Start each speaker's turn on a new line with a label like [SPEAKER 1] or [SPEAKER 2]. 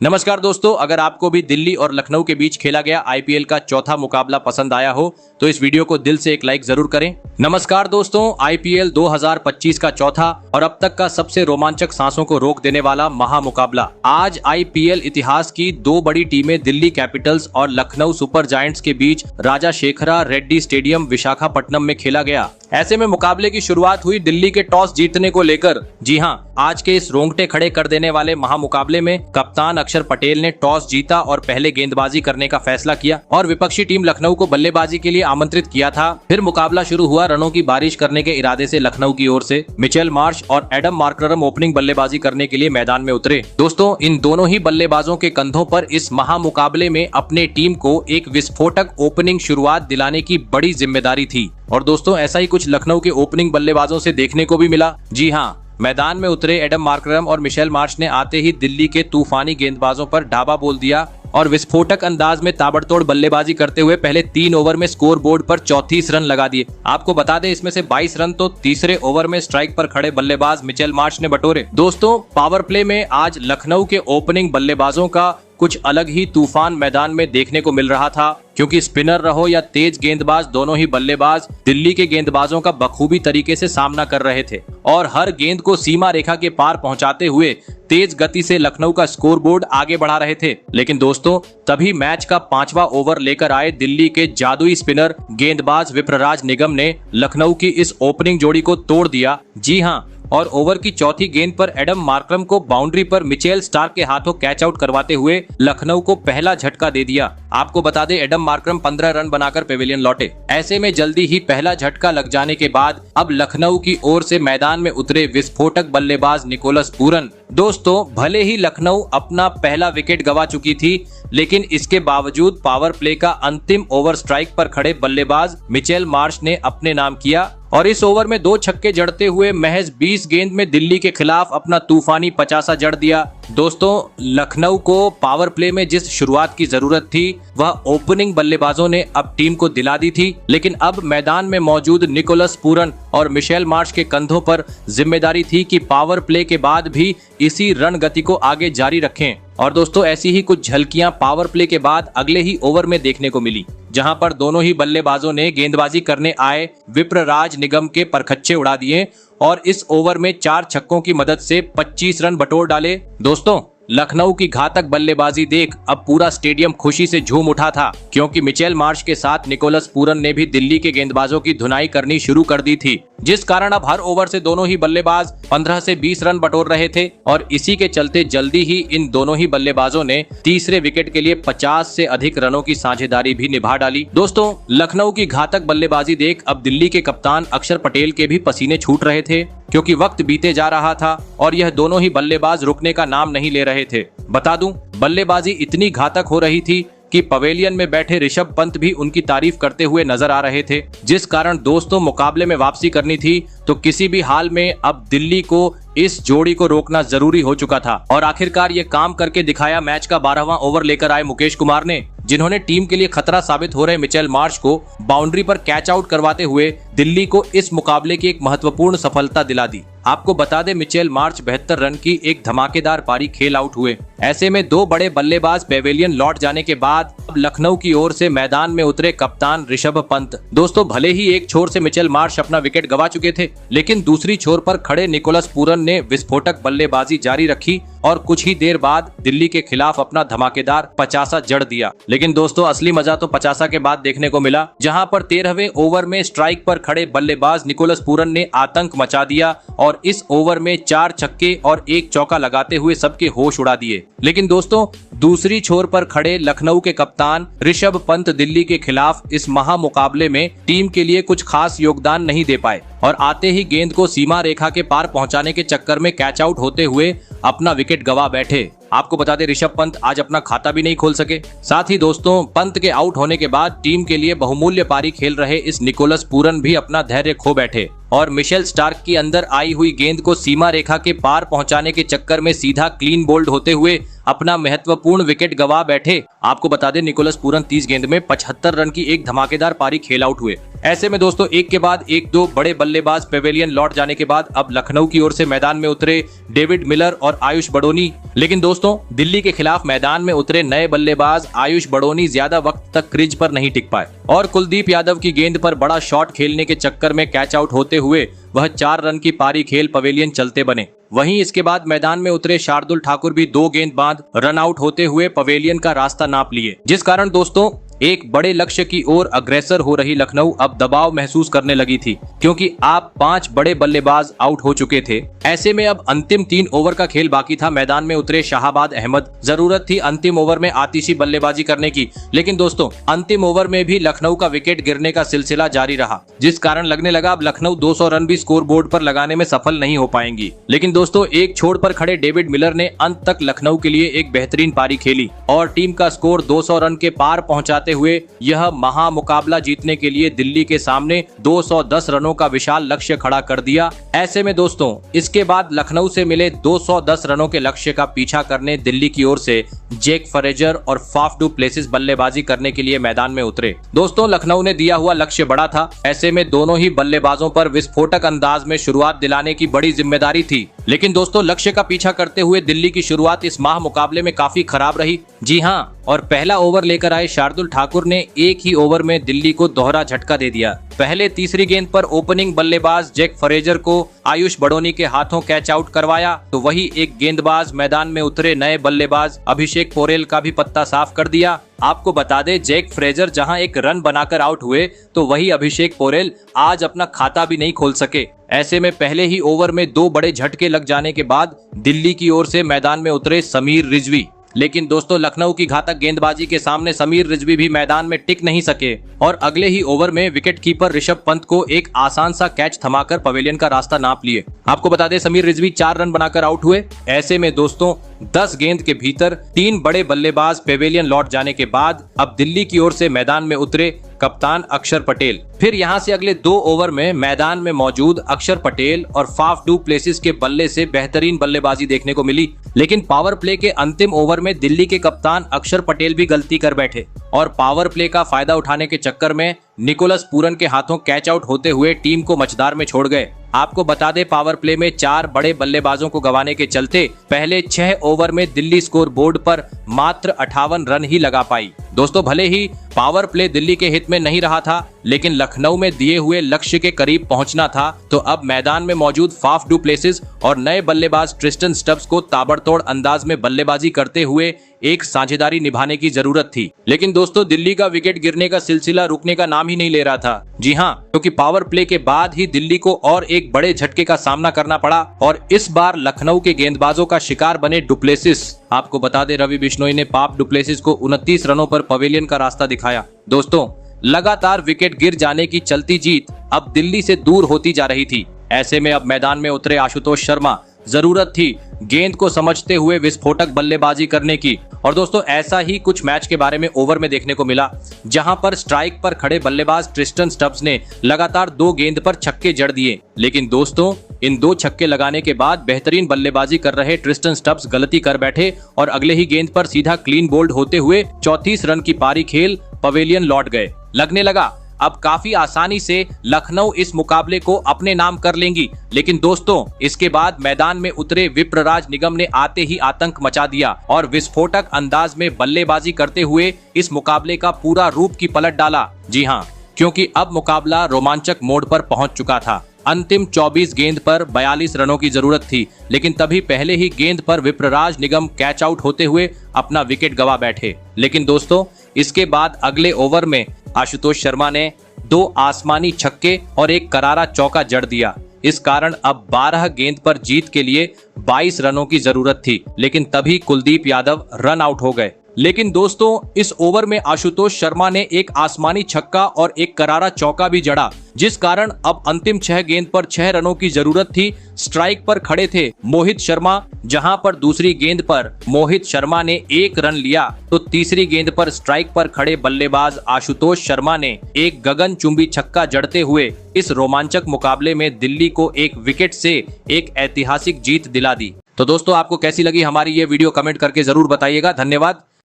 [SPEAKER 1] नमस्कार दोस्तों, अगर आपको भी दिल्ली और लखनऊ के बीच खेला गया आईपीएल का चौथा मुकाबला पसंद आया हो तो इस वीडियो को दिल से एक लाइक जरूर करें। नमस्कार दोस्तों, आईपीएल 2025 का चौथा और अब तक का सबसे रोमांचक सांसों को रोक देने वाला महामुकाबला आज आईपीएल इतिहास की दो बड़ी टीमें दिल्ली कैपिटल्स और लखनऊ सुपर जायंट्स के बीच राजा शेखरा रेड्डी स्टेडियम विशाखापट्टनम में खेला गया। ऐसे में मुकाबले की शुरुआत हुई दिल्ली के टॉस जीतने को लेकर। जी हां, आज के इस रोंगटे खड़े कर देने वाले महामुकाबले में कप्तान अक्षर पटेल ने टॉस जीता और पहले गेंदबाजी करने का फैसला किया और विपक्षी टीम लखनऊ को बल्लेबाजी के लिए आमंत्रित किया था। फिर मुकाबला शुरू हुआ। रनों की बारिश करने के इरादे से लखनऊ की ओर से मिचेल मार्श और एडम मार्करम ओपनिंग बल्लेबाजी करने के लिए मैदान में उतरे। दोस्तों, इन दोनों ही बल्लेबाजों के कंधों पर इस महामुकाबले में अपने टीम को एक विस्फोटक ओपनिंग शुरुआत दिलाने की बड़ी जिम्मेदारी थी। और दोस्तों, ऐसा ही कुछ लखनऊ के ओपनिंग बल्लेबाजों से देखने को भी मिला। जी हां, मैदान में उतरे एडम मार्करम और मिचेल मार्श ने आते ही दिल्ली के तूफानी गेंदबाजों पर ढाबा बोल दिया और विस्फोटक अंदाज में ताबड़तोड़ बल्लेबाजी करते हुए पहले 3 ओवर में स्कोर बोर्ड पर 34 रन लगा दिए। आपको बता दें, इसमें से 22 रन तो तीसरे ओवर में स्ट्राइक पर खड़े बल्लेबाज मिचेल मार्श ने बटोरे। दोस्तों, पावर प्ले में आज लखनऊ के ओपनिंग बल्लेबाजों का कुछ अलग ही तूफान मैदान में देखने को मिल रहा था, क्योंकि स्पिनर रहो या तेज गेंदबाज, दोनों ही बल्लेबाज दिल्ली के गेंदबाजों का बखूबी तरीके से सामना कर रहे थे और हर गेंद को सीमा रेखा के पार पहुंचाते हुए तेज गति से लखनऊ का स्कोरबोर्ड आगे बढ़ा रहे थे। लेकिन दोस्तों, तभी मैच का 5वां ओवर लेकर आए दिल्ली के जादुई स्पिनर गेंदबाज विप्रराज निगम ने लखनऊ की इस ओपनिंग जोड़ी को तोड़ दिया। जी हां, और ओवर की चौथी गेंद पर एडम मार्करम को बाउंड्री पर मिचेल स्टार्क के हाथों कैच आउट करवाते हुए लखनऊ को पहला झटका दे दिया। आपको बता दें, एडम मार्करम 15 रन बनाकर पेविलियन लौटे। ऐसे में जल्दी ही पहला झटका लग जाने के बाद अब लखनऊ की ओर से मैदान में उतरे विस्फोटक बल्लेबाज निकोलस पूरन। दोस्तों, भले ही लखनऊ अपना पहला विकेट गंवा चुकी थी, लेकिन इसके बावजूद पावर प्ले का अंतिम ओवर स्ट्राइक पर खड़े बल्लेबाज मिचेल मार्श ने अपने नाम किया और इस ओवर में 2 छक्के जड़ते हुए महज 20 गेंद में दिल्ली के खिलाफ अपना तूफानी 50 जड़ दिया। दोस्तों, लखनऊ को पावर प्ले में जिस शुरुआत की जरूरत थी वह ओपनिंग बल्लेबाजों ने अब टीम को दिला दी थी, लेकिन अब मैदान में मौजूद निकोलस पूरन और मिचेल मार्श के कंधों पर जिम्मेदारी थी कि पावर प्ले के बाद भी इसी रण गति को आगे जारी रखें। और दोस्तों, ऐसी ही कुछ झलकियां पावर प्ले के बाद अगले ही ओवर में देखने को मिली, जहां पर दोनों ही बल्लेबाजों ने गेंदबाजी करने आए विप्रराज निगम के परखच्चे उड़ा दिए और इस ओवर में 4 छक्कों की मदद से 25 रन बटोर डाले। दोस्तों, लखनऊ की घातक बल्लेबाजी देख अब पूरा स्टेडियम खुशी से झूम उठा था, क्योंकि मिचेल मार्श के साथ निकोलस पूरन ने भी दिल्ली के गेंदबाजों की धुनाई करनी शुरू कर दी थी, जिस कारण अब हर ओवर से दोनों ही बल्लेबाज 15 से 20 रन बटोर रहे थे और इसी के चलते जल्दी ही इन दोनों ही बल्लेबाजों ने तीसरे विकेट के लिए 50 से अधिक रनों की साझेदारी भी निभा डाली। दोस्तों, लखनऊ की घातक बल्लेबाजी देख अब दिल्ली के कप्तान अक्षर पटेल के भी पसीने छूट रहे थे, क्योंकि वक्त बीते जा रहा था और यह दोनों ही बल्लेबाज रुकने का नाम नहीं ले रहे थे। बता दूं, बल्लेबाजी इतनी घातक हो रही थी कि पवेलियन में बैठे ऋषभ पंत भी उनकी तारीफ करते हुए नजर आ रहे थे, जिस कारण दोस्तों मुकाबले में वापसी करनी थी तो किसी भी हाल में अब दिल्ली को इस जोड़ी को रोकना जरूरी हो चुका था। और आखिरकार ये काम करके दिखाया मैच का 12वां ओवर लेकर आए मुकेश कुमार ने, जिन्होंने टीम के लिए खतरा साबित हो रहे मिचेल मार्श को बाउंड्री पर कैच आउट करवाते हुए दिल्ली को इस मुकाबले की एक महत्वपूर्ण सफलता दिला दी। आपको बता दें, मिचेल मार्श 72 रन की एक धमाकेदार पारी खेल आउट हुए। ऐसे में 2 बड़े बल्लेबाज पेविलियन लौट जाने के बाद अब लखनऊ की ओर से मैदान में उतरे कप्तान ऋषभ पंत। दोस्तों, भले ही एक छोर से मिचेल मार्श अपना विकेट गंवा चुके थे, लेकिन दूसरी छोर पर खड़े निकोलस पूरन ने विस्फोटक बल्लेबाजी जारी रखी और कुछ ही देर बाद दिल्ली के खिलाफ अपना धमाकेदार 50 जड़ दिया। लेकिन दोस्तों, असली मजा तो 50 के बाद देखने को मिला, जहां पर 13वें ओवर में स्ट्राइक पर खड़े बल्लेबाज निकोलस पूरन ने आतंक मचा दिया और इस ओवर में 4 छक्के और 1 चौका लगाते हुए सबके होश उड़ा दिए। लेकिन दोस्तों, दूसरी छोर पर खड़े लखनऊ के कप्तान ऋषभ पंत दिल्ली के खिलाफ इस महामुकाबले में टीम के लिए कुछ खास योगदान नहीं दे पाए और आते ही गेंद को सीमा रेखा के पार पहुंचाने के चक्कर में कैच आउट होते हुए अपना विकेट गंवा बैठे। आपको बता दें, ऋषभ पंत आज अपना खाता भी नहीं खोल सके। साथ ही दोस्तों, पंत के आउट होने के बाद टीम के लिए बहुमूल्य पारी खेल रहे इस निकोलस पूरन भी अपना धैर्य खो बैठे और मिचेल स्टार्क की अंदर आई हुई गेंद को सीमा रेखा के पार पहुंचाने के चक्कर में सीधा क्लीन बोल्ड होते हुए अपना महत्वपूर्ण विकेट गंवा बैठे। आपको बता दें, निकोलस पूरन 30 गेंद में 75 रन की एक धमाकेदार पारी खेल आउट हुए। ऐसे में दोस्तों एक के बाद एक दो बड़े बल्लेबाज पवेलियन लौट जाने के बाद अब लखनऊ की ओर से मैदान में उतरे डेविड मिलर और आयुष बड़ोनी। लेकिन दोस्तों दिल्ली के खिलाफ मैदान में उतरे नए बल्लेबाज आयुष बड़ोनी ज्यादा वक्त तक क्रीज पर नहीं टिक पाए और कुलदीप यादव की गेंद पर बड़ा शॉट खेलने के चक्कर में कैच आउट होते हुए वह 4 रन की पारी खेल पवेलियन चलते बने। वहीं इसके बाद मैदान में उतरे शार्दुल ठाकुर भी 2 गेंद बाद रन आउट होते हुए पवेलियन का रास्ता नाप लिए, जिस कारण दोस्तों एक बड़े लक्ष्य की ओर अग्रसर हो रही लखनऊ अब दबाव महसूस करने लगी थी, क्योंकि आप 5 बड़े बल्लेबाज आउट हो चुके थे। ऐसे में अब अंतिम 3 ओवर का खेल बाकी था। मैदान में उतरे शाहाबाद अहमद, जरूरत थी अंतिम ओवर में आतिशी बल्लेबाजी करने की, लेकिन दोस्तों अंतिम ओवर में भी लखनऊ का विकेट गिरने का सिलसिला जारी रहा, जिस कारण लगने लगा अब लखनऊ 200 रन भी स्कोर बोर्ड पर लगाने में सफल नहीं हो पाएंगी। लेकिन दोस्तों एक छोड़ पर खड़े डेविड मिलर ने अंत तक लखनऊ के लिए एक बेहतरीन पारी खेली और टीम का स्कोर 200 रन के पार पहुंचाते हुए यह महा मुकाबला जीतने के लिए दिल्ली के सामने 210 रनों का विशाल लक्ष्य खड़ा कर दिया। ऐसे में दोस्तों इसके बाद लखनऊ से मिले 210 रनों के लक्ष्य का पीछा करने दिल्ली की ओर से जैक फ्रेजर और फाफ डू प्लेसिस बल्लेबाजी करने के लिए मैदान में उतरे। दोस्तों लखनऊ ने दिया हुआ लक्ष्य बड़ा था, ऐसे में दोनों ही बल्लेबाजों पर विस्फोटक अंदाज में शुरुआत दिलाने की बड़ी जिम्मेदारी थी। लेकिन दोस्तों लक्ष्य का पीछा करते हुए दिल्ली की शुरुआत इस माह मुकाबले में काफी खराब रही। जी हां, और पहला ओवर लेकर आए शार्दुल ठाकुर ने एक ही ओवर में दिल्ली को दोहरा झटका दे दिया। पहले तीसरी गेंद पर ओपनिंग बल्लेबाज जैक फ्रेजर को आयुष बड़ोनी के हाथों कैच आउट करवाया, तो वही एक गेंदबाज मैदान में उतरे नए बल्लेबाज अभिषेक पोरेल का भी पत्ता साफ कर दिया। आपको बता दें जैक फ्रेजर जहां एक रन बनाकर आउट हुए, तो वही अभिषेक पोरेल आज अपना खाता भी नहीं खोल सके। ऐसे में पहले ही ओवर में 2 बड़े झटके लग जाने के बाद दिल्ली की ओर से मैदान में उतरे समीर रिजवी। लेकिन दोस्तों लखनऊ की घातक गेंदबाजी के सामने समीर रिजवी भी मैदान में टिक नहीं सके और अगले ही ओवर में विकेट कीपर ऋषभ पंत को एक आसान सा कैच थमाकर पवेलियन का रास्ता नाप लिए। आपको बता दें समीर रिजवी 4 रन बनाकर आउट हुए। ऐसे में दोस्तों 10 गेंद के भीतर 3 बड़े बल्लेबाज पवेलियन लौट जाने के बाद अब दिल्ली की ओर से मैदान में उतरे कप्तान अक्षर पटेल। फिर यहां से अगले 2 ओवर में मैदान में मौजूद अक्षर पटेल और फाफ डू प्लेसिस के बल्ले से बेहतरीन बल्लेबाजी देखने को मिली। लेकिन पावर प्ले के अंतिम ओवर में दिल्ली के कप्तान अक्षर पटेल भी गलती कर बैठे और पावर प्ले का फायदा उठाने के चक्कर में निकोलस पूरन के हाथों कैच आउट होते हुए टीम को मझदार में छोड़ गए। आपको बता दें पावर प्ले में 4 बड़े बल्लेबाजों को गंवाने के चलते पहले 6 ओवर में दिल्ली स्कोर बोर्ड पर मात्र 58 रन ही लगा पाई। दोस्तों भले ही पावर प्ले दिल्ली के हित में नहीं रहा था, लेकिन लखनऊ में दिए हुए लक्ष्य के करीब पहुंचना था, तो अब मैदान में मौजूद फाफ डू प्लेसिस और नए बल्लेबाज ट्रिस्टन स्टब्स को ताबड़तोड़ अंदाज में बल्लेबाजी करते हुए एक साझेदारी निभाने की जरूरत थी। लेकिन दोस्तों दिल्ली का विकेट गिरने का सिलसिला रुकने का नाम ही नहीं ले रहा था। जी हां, क्योंकि पावर प्ले के बाद ही दिल्ली को और एक बड़े झटके का सामना करना पड़ा और इस बार लखनऊ के गेंदबाजों का शिकार बने डुप्लेसिस। आपको बता दें रवि बिश्नोई ने पाप डुप्लेसिस को 29 रनों पर पवेलियन का रास्ता दिखाया। दोस्तों लगातार विकेट गिर जाने की चलती जीत अब दिल्ली से दूर होती जा रही थी। ऐसे में अब मैदान में उतरे आशुतोष शर्मा, जरूरत थी गेंद को समझते हुए विस्फोटक बल्लेबाजी करने की। और दोस्तों ऐसा ही कुछ मैच के बारे में ओवर में देखने को मिला, जहां पर स्ट्राइक पर खड़े बल्लेबाज ट्रिस्टन स्टब्स ने लगातार 2 गेंद पर छक्के जड़ दिए। लेकिन दोस्तों इन 2 छक्के लगाने के बाद बेहतरीन बल्लेबाजी कर रहे ट्रिस्टन स्टब्स गलती कर बैठे और अगले ही गेंद पर सीधा क्लीन बोल्ड होते हुए 34 रन की पारी खेल पवेलियन लौट गए। लगने लगा अब काफी आसानी से लखनऊ इस मुकाबले को अपने नाम कर लेंगी। लेकिन दोस्तों इसके बाद मैदान में उतरे विप्रराज निगम ने आते ही आतंक मचा दिया और विस्फोटक अंदाज में बल्लेबाजी करते हुए इस मुकाबले का पूरा रूप की पलट डाला। जी हां, क्योंकि अब मुकाबला रोमांचक मोड़ पर पहुंच चुका था। अंतिम 24 गेंद पर 42 रनों की जरूरत थी, लेकिन तभी पहले ही गेंद पर विप्रराज निगम कैच आउट होते हुए अपना विकेट गंवा बैठे। लेकिन दोस्तों इसके बाद अगले ओवर में आशुतोष शर्मा ने 2 आसमानी छक्के और एक करारा चौका जड़ दिया। इस कारण अब 12 गेंद पर जीत के लिए 22 रनों की जरूरत थी, लेकिन तभी कुलदीप यादव रन आउट हो गए। लेकिन दोस्तों इस ओवर में आशुतोष शर्मा ने एक आसमानी छक्का और एक करारा चौका भी जड़ा, जिस कारण अब अंतिम 6 गेंद पर 6 रनों की जरूरत थी। स्ट्राइक पर खड़े थे मोहित शर्मा, जहां पर दूसरी गेंद पर मोहित शर्मा ने 1 रन लिया, तो तीसरी गेंद पर स्ट्राइक पर खड़े बल्लेबाज आशुतोष शर्मा ने एक गगनचुंबी छक्का जड़ते हुए इस रोमांचक मुकाबले में दिल्ली को एक विकेट से एक ऐतिहासिक जीत दिला दी। तो दोस्तों आपको कैसी लगी हमारी ये वीडियो कमेंट करके जरूर बताइएगा। धन्यवाद।